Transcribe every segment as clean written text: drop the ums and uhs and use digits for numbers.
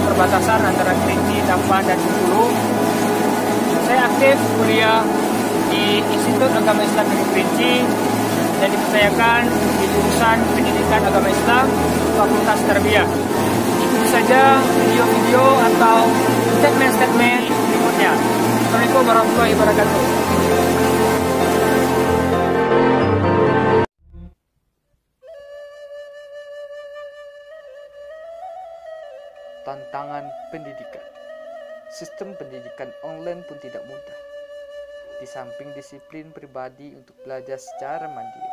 perbatasan antara Kerinci, Tampan, dan Bengkulu. Saya aktif kuliah di Institut Agama Islam Negeri Kerinci dan dipercayakan di jurusan Pendidikan Agama Islam Fakultas Tarbiyah. Ikuti saja video-video atau statement-statement berikutnya. Assalamualaikum warahmatullahi wabarakatuh. Tantangan pendidikan. Sistem pendidikan online pun tidak mudah. Di samping disiplin pribadi untuk belajar secara mandiri,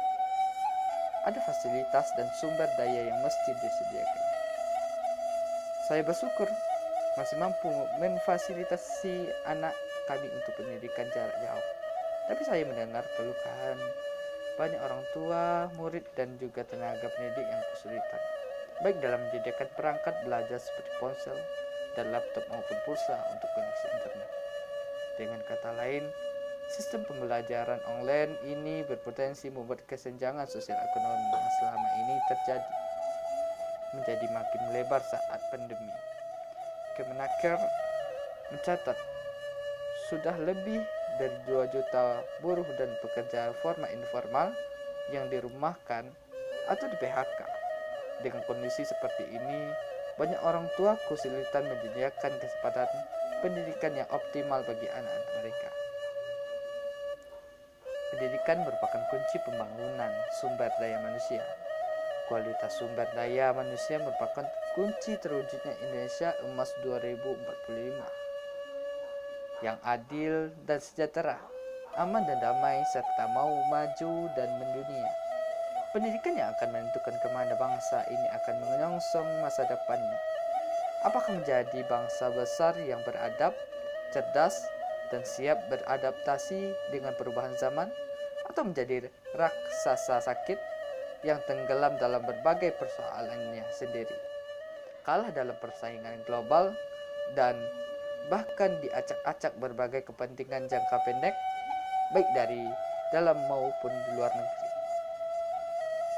ada fasilitas dan sumber daya yang mesti disediakan. Saya bersyukur masih mampu memfasilitasi anak kami untuk pendidikan jarak jauh. Tapi saya mendengar keluhan banyak orang tua, murid, dan juga tenaga pendidik yang kesulitan, baik dalam menyediakan perangkat belajar seperti ponsel dan laptop maupun pulsa untuk koneksi internet. Dengan kata lain, sistem pembelajaran online ini berpotensi membuat kesenjangan sosial ekonomi yang selama ini terjadi menjadi makin melebar saat pandemi. Kemenaker mencatat sudah lebih dari 2 juta buruh dan pekerja formal informal yang dirumahkan atau di PHK. Dengan kondisi seperti ini, banyak orang tua kesulitan menyediakan kesempatan pendidikan yang optimal bagi anak-anak mereka. Pendidikan merupakan kunci pembangunan sumber daya manusia. Kualitas sumber daya manusia merupakan kunci terwujudnya Indonesia Emas 2045 yang adil dan sejahtera, aman dan damai, serta mau maju dan mendunia. Pendidikan yang akan menentukan kemana bangsa ini akan menyongsong masa depannya. Apakah menjadi bangsa besar yang beradab, cerdas, dan siap beradaptasi dengan perubahan zaman, atau menjadi raksasa sakit yang tenggelam dalam berbagai persoalannya sendiri, kalah dalam persaingan global, dan bahkan diacak-acak berbagai kepentingan jangka pendek, baik dari dalam maupun di luar negeri.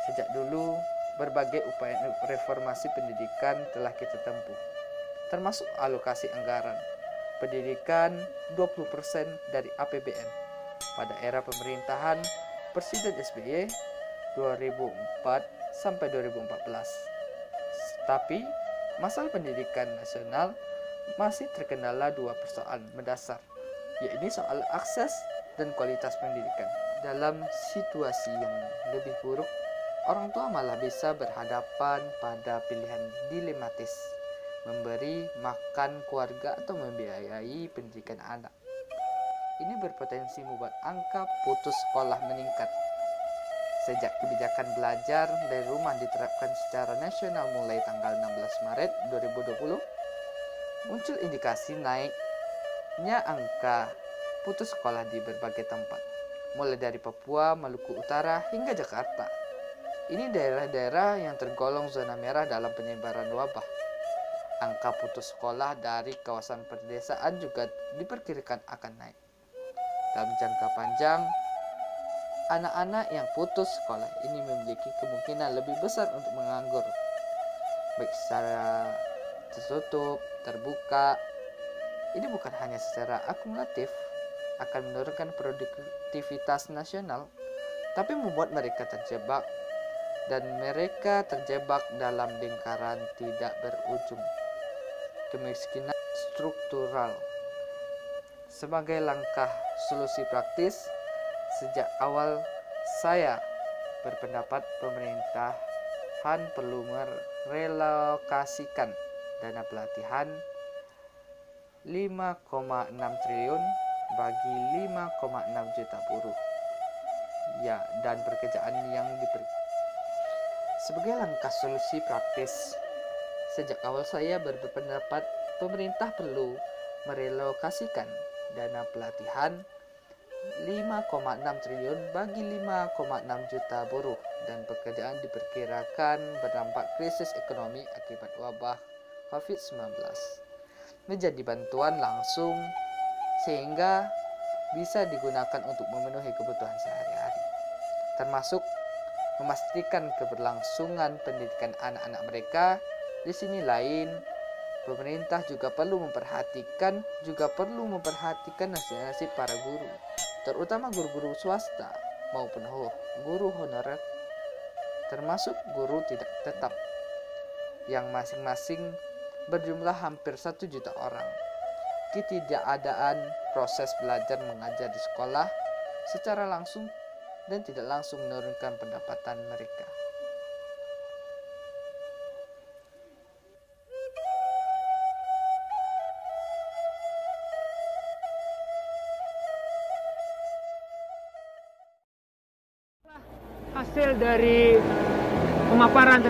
Sejak dulu, berbagai upaya reformasi pendidikan telah kita tempuh, termasuk alokasi anggaran pendidikan 20% dari APBN pada era pemerintahan Presiden SBY 2004 sampai 2014. Tapi, masalah pendidikan nasional masih terkendala 2 persoalan mendasar, yaitu soal akses dan kualitas pendidikan. Dalam situasi yang lebih buruk, orang tua malah bisa berhadapan pada pilihan dilematis, memberi makan keluarga atau membiayai pendidikan anak. Ini berpotensi membuat angka putus sekolah meningkat. Sejak kebijakan belajar dari rumah diterapkan secara nasional mulai tanggal 16 Maret 2020, muncul indikasi naiknya angka putus sekolah di berbagai tempat, mulai dari Papua, Maluku Utara, hingga Jakarta. Ini daerah-daerah yang tergolong zona merah dalam penyebaran wabah. Angka putus sekolah dari kawasan pedesaan juga diperkirakan akan naik. Dalam jangka panjang, anak-anak yang putus sekolah ini memiliki kemungkinan lebih besar untuk menganggur, baik secara tertutup, terbuka. Ini bukan hanya secara akumulatif akan menurunkan produktivitas nasional, tapi membuat mereka terjebak dalam lingkaran tidak berujung kemiskinan struktural. Sebagai langkah solusi praktis, sejak awal saya berpendapat pemerintahan perlu merelokasikan dana pelatihan 5,6 triliun bagi 5,6 juta buruh dan pekerjaan yang diberi. Sebagai langkah solusi praktis, sejak awal saya berpendapat pemerintah perlu merelokasikan dana pelatihan 5,6 triliun bagi 5,6 juta buruh dan pekerjaan diperkirakan berdampak krisis ekonomi akibat wabah COVID-19 menjadi bantuan langsung sehingga bisa digunakan untuk memenuhi kebutuhan sehari-hari, termasuk memastikan keberlangsungan pendidikan anak-anak mereka. Di sini lain, Pemerintah juga perlu memperhatikan nasib-nasib para guru, terutama guru-guru swasta maupun guru honorer, termasuk guru tidak tetap, yang masing-masing berjumlah hampir 1 juta orang. Ketidakadaan proses belajar mengajar di sekolah secara langsung dan tidak langsung menurunkan pendapatan mereka. Hasil dari pemaparan,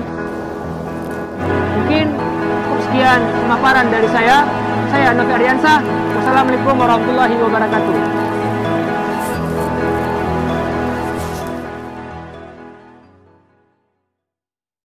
mungkin sekian pemaparan dari saya Novi Aryansa. Wassalamualaikum warahmatullahi wabarakatuh.